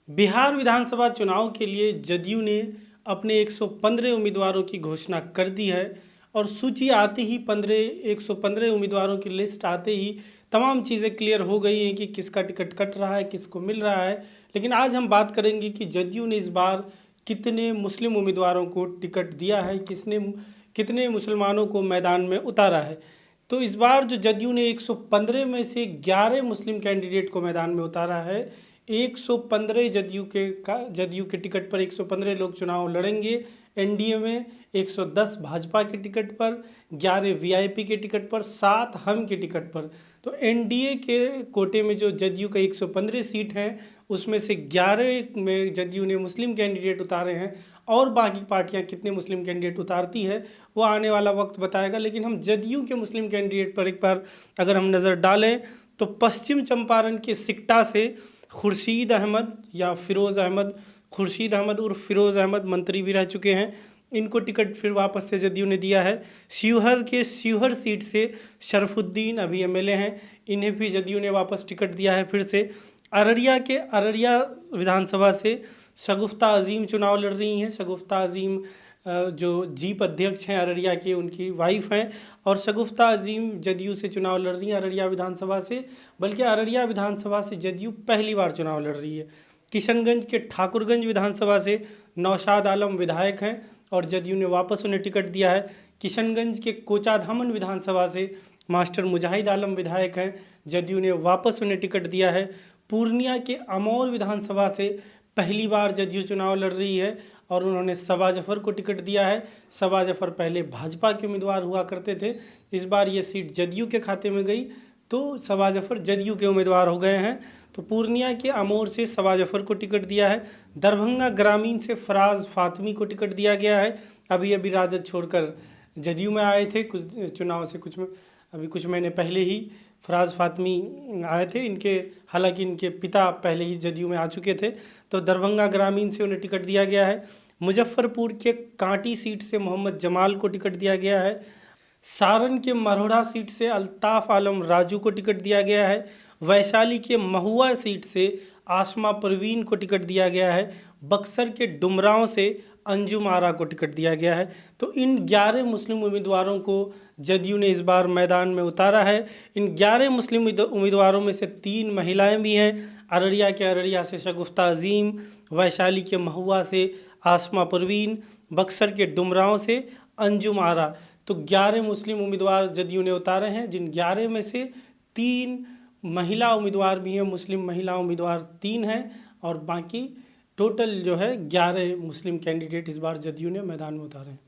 बिहार विधानसभा चुनाव के लिए जदयू ने अपने 115 उम्मीदवारों की घोषणा कर दी है और सूची आते ही 115 उम्मीदवारों की लिस्ट आते ही तमाम चीज़ें क्लियर हो गई हैं कि किसका टिकट कट रहा है, किसको मिल रहा है। लेकिन आज हम बात करेंगे कि जदयू ने इस बार कितने मुस्लिम उम्मीदवारों को टिकट दिया है, कितने मुसलमानों को मैदान में उतारा है। तो इस बार जो जदयू ने 115 में से 11 मुस्लिम कैंडिडेट को मैदान में उतारा है। 115 जदयू के टिकट पर 115 लोग चुनाव लड़ेंगे। एनडीए में 110 भाजपा के टिकट पर, 11 वीआईपी के टिकट पर, 7 हम के टिकट पर। तो एनडीए के कोटे में जो जदयू का 115 सीट है उसमें से 11 में जदयू ने मुस्लिम कैंडिडेट उतारे हैं और बाकी पार्टियां कितने मुस्लिम कैंडिडेट उतारती है वो आने वाला वक्त बताएगा। लेकिन हम जदयू के मुस्लिम कैंडिडेट पर एक बार अगर हम नज़र डालें तो पश्चिम चंपारण के सिकटा से खुर्शीद अहमद या फ़िरोज़ अहमद, खुर्शीद अहमद उर्फ फ़िरोज़ अहमद मंत्री भी रह चुके हैं, इनको टिकट फिर वापस से जदयू ने दिया है। शिवहर के शिवहर सीट से शरफुद्दीन अभी एमएलए हैं, इन्हें भी जदयू ने वापस टिकट दिया है फिर से। अररिया के अररिया विधानसभा से शगुफ्ता अजीम चुनाव लड़ रही हैं। शगुफ्ता अजीम जो जीप अध्यक्ष हैं अररिया के, उनकी वाइफ हैं और शगुफ्ता अजीम जदयू से चुनाव लड़ रही हैं अररिया विधानसभा से। बल्कि अररिया विधानसभा से जदयू पहली बार चुनाव लड़ रही है। किशनगंज के ठाकुरगंज विधानसभा से नौशाद आलम विधायक हैं और जदयू ने वापस उन्हें टिकट दिया है। किशनगंज के कोचाधामन विधानसभा से मास्टर मुजाहिद आलम विधायक हैं, जदयू ने वापस उन्हें टिकट दिया है। पूर्णिया के अमौर विधानसभा से पहली बार जदयू चुनाव लड़ रही है और उन्होंने सबा जफ़र को टिकट दिया है। सबा जफ़र पहले भाजपा के उम्मीदवार हुआ करते थे, इस बार ये सीट जदयू के खाते में गई तो सबा जफ़र जदयू के उम्मीदवार हो गए हैं। तो पूर्णिया के अमौर से सबा जफ़र को टिकट दिया है। दरभंगा ग्रामीण से फराज फातमी को टिकट दिया गया है। अभी राजद छोड़कर जदयू में आए थे कुछ महीने पहले ही फराज फातमी आए थे। हालांकि इनके पिता पहले ही जदयू में आ चुके थे। तो दरभंगा ग्रामीण से उन्हें टिकट दिया गया है। मुजफ्फरपुर के कांटी सीट से मोहम्मद जमाल को टिकट दिया गया है। सारण के मरोड़ा सीट से अल्ताफ़ आलम राजू को टिकट दिया गया है। वैशाली के महुआ सीट से आसमा परवीन को टिकट दिया गया है। बक्सर के डुमरांव से अंजुम आरा को टिकट दिया गया है। तो इन 11 मुस्लिम उम्मीदवारों को जदयू ने इस बार मैदान में उतारा है। इन 11 मुस्लिम उम्मीदवारों में से 3 महिलाएं भी हैं। अररिया से शगुफ्ता अजीम, वैशाली के महुआ से आसमा परवीन, बक्सर के डुमरांव से अंजुम आरा। तो 11 मुस्लिम उम्मीदवार जदयू ने उतारे हैं, जिन 11 में से 3 महिला उम्मीदवार भी हैं। मुस्लिम महिला उम्मीदवार 3 हैं और बाकी टोटल जो है 11 मुस्लिम कैंडिडेट इस बार जदयू ने मैदान में उतारे हैं।